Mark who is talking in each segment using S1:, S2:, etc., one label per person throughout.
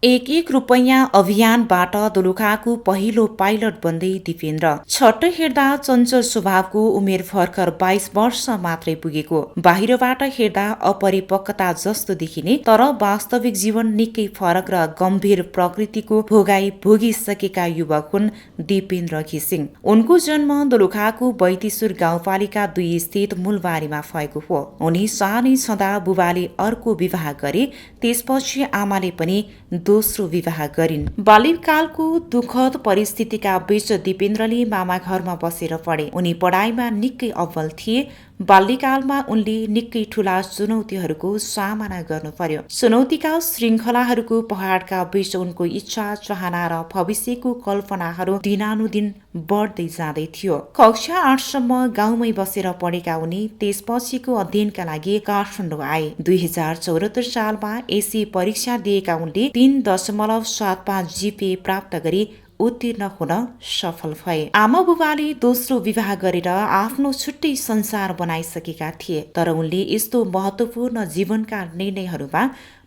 S1: एक रुपैयाँ अभियानबाट दोलुखाको पहिलो पाइलट बन्दै दिपेन्द्र। छट्ट हेर्दा चञ्चल स्वभावको उमेर भर्खर 22 वर्ष मात्रै पुगेको। बाहिरबाट हेर्दा अपरिपक्वता जस्तो देखिने तर वास्तविक जीवन निकै फरक र गम्भीर प्रकृतिको भोगाई भोगिसकेका युवक हुन् दिपेन्द्र घिसिङ। उनको जन्म दोलुखाको बैतीसुर गाउँपालिका 2 स्थित मूलबारीमा भएको हो। उनी सानै छँदा बुबाले अर्को विवाह गरे, त्यसपछि आमाले पनि दोस्रो विवाह गरिन्। बाल्यकालको दुःखद परिस्थितिका बीच दिपेन्द्रले मामा घरमा बसेर पढे। उनी पढाइमा निकै अव्वल थिए। बाल्यकालमा उनले निकै ठूला चुनौतीहरूको सामना गर्नु पर्यो। चुनौतीका श्रृङ्खलाहरूको पहाडका बीच उनको इच्छा, चाहना र भविष्यको कल्पनाहरू दिनानुदिन बढ्दै जाँदै थियो। कक्षा 8 सम्म गाउँमै बसेर पढेका उनी त्यसपछिको अध्ययनका लागि काठमाडौँ आए। 2074 सालमा एसी परीक्षा दिएका उनले 3.75 GPA प्राप्त गरी उत्तीर्ण हुन सफल भए। आमा बुबाले दोस्रो विवाह गरेर आफ्नो छुट्टै संसार बनाइसकेका थिए, तर उनले यस्तो महत्त्वपूर्ण जीवनका निर्णयहरूमा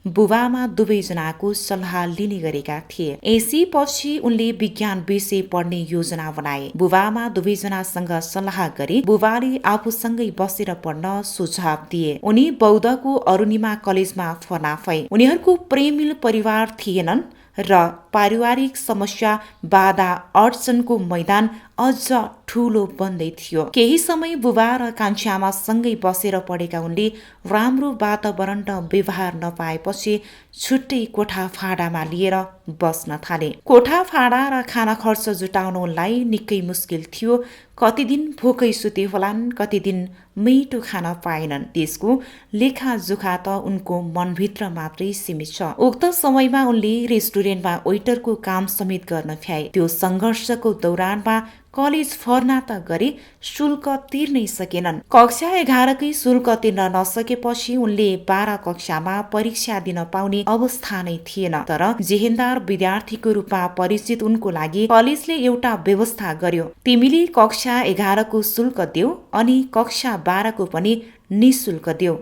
S1: बुबामा दुवैजनाको सल्लाह लिने गरेका थिए। एसी पछि उनले विज्ञान विषय पढ्ने योजना बनाए। बुबामा दुवैजनासँग सल्लाह गरी बुबाले आफूसँगै बसेर पढ्न सुझाव दिए। उनी बौद्धको अरुणिमा कलेजमा भर्ना भए। उनीहरूको प्रेमिल परिवार थिएनन् र पारिवारिक समस्या बाधा अडचनको मैदान अझ ठूलो बन्दै थियो। केही समय बुबा र कान्छामा सँगै बसेर पढेका उनले राम्रो वातावरण र व्यवहार नपाएपछि छुट्टै कोठा फाडामा लिएर बस्न थाले। कोठा फाडा र खाना खर्च जुटाउन उनलाई निकै मुस्किल थियो। कति दिन भोकै सुते होलान्, कति दिन मिठो खान पाएनन्। त्यसको लेखाजोखा त उनको मनभित्र मात्रै सीमित छ। उक्त समयमा उनले रेस्टुरेन्टमा वेटरको काम समेत गर्न भ्याए। त्यो सङ्घर्षको दौरानमा कलेज भर्ना त गरे, शुल्क तिर्नै सकेनन्। कक्षा 11 कै शुल्क तिर्न नसकेपछि उनले 12 कक्षामा परीक्षा दिन पाउने अवस्था नै थिएन। तर जेहेन्दार विद्यार्थीको रूपमा परिचित उनको लागि कलेजले एउटा व्यवस्था गर्यो। तिमीले कक्षा 11 को शुल्क देऊ अनि कक्षा 12 को पनि निशुल्क देऊ।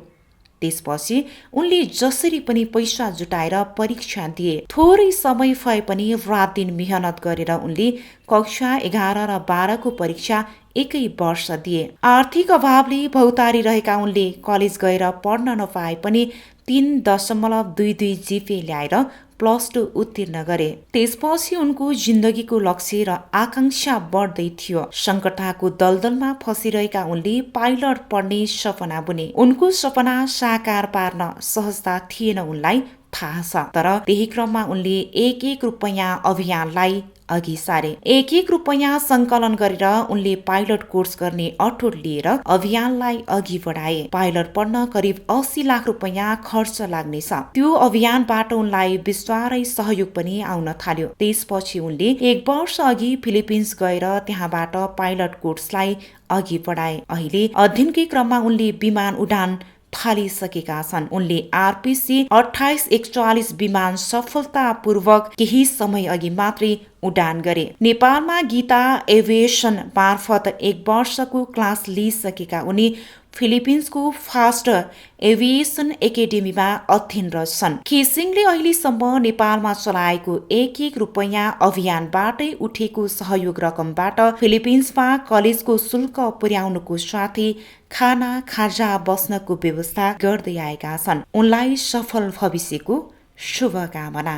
S1: त्यसपछि उनले जसरी पनि पैसा जुटाएर परीक्षा दिए। थोरै समय भए पनि रात दिन मेहनत गरेर उनले कक्षा 11 र 12 को परीक्षा एकै वर्ष दिए। आर्थिक अभावले भौतारी रहेका उनले कलेज गएर पढ्न नपाए पनि 3.22 GPA ल्याएर +2 उत्तीर्ण गरे। त्यसपछि उनको जिन्दगीको लक्ष्य र आकांक्षा बढ्दै थियो। सङ्कटाको दलदलमा फसिरहेका उनले पाइलट पढ्ने सपना बुने। उनको सपना साकार पार्न सहजता थिएन उनलाई थाहा छ, तर त्यही क्रममा उनले एक रुपैयाँ अभियानलाई अघि सारे। एक रुपैयाँ सङ्कलन गरेर उनले पाइलट कोर्स गर्ने अठोट लिएर अभियानलाई अघि बढाए। पाइलट पढ्न करिब 80 लाख रुपैयाँ खर्च लाग्नेछ। त्यो अभियानबाट उनलाई बिस्तारै सहयोग पनि आउन थाल्यो। त्यसपछि उनले 1 वर्ष अघि फिलिपिन्स गएर त्यहाँबाट पाइलट कोर्सलाई अघि बढाए। अहिले अध्ययनकै क्रममा उनले विमान उडान थालिसकेका छन्। उनले RPC 2841 विमान सफलतापूर्वक केही समय अघि मात्रै उडान गरे। नेपालमा गीता एभिएसन मार्फत 1 वर्षको क्लास लिइसकेका उनी फिलिपिन्सको फास्ट एभिएसन एकाडेमीमा अध्ययनरत छन्। घिसिङले अहिलेसम्म नेपालमा चलाएको एक रुपैयाँ अभियानबाटै उठेको सहयोग रकमबाट फिलिपिन्समा कलेजको शुल्क पुर्याउनुको साथै खाना खाजा बस्नको व्यवस्था गर्दै आएका छन्। उनलाई सफल भविष्यको शुभकामना।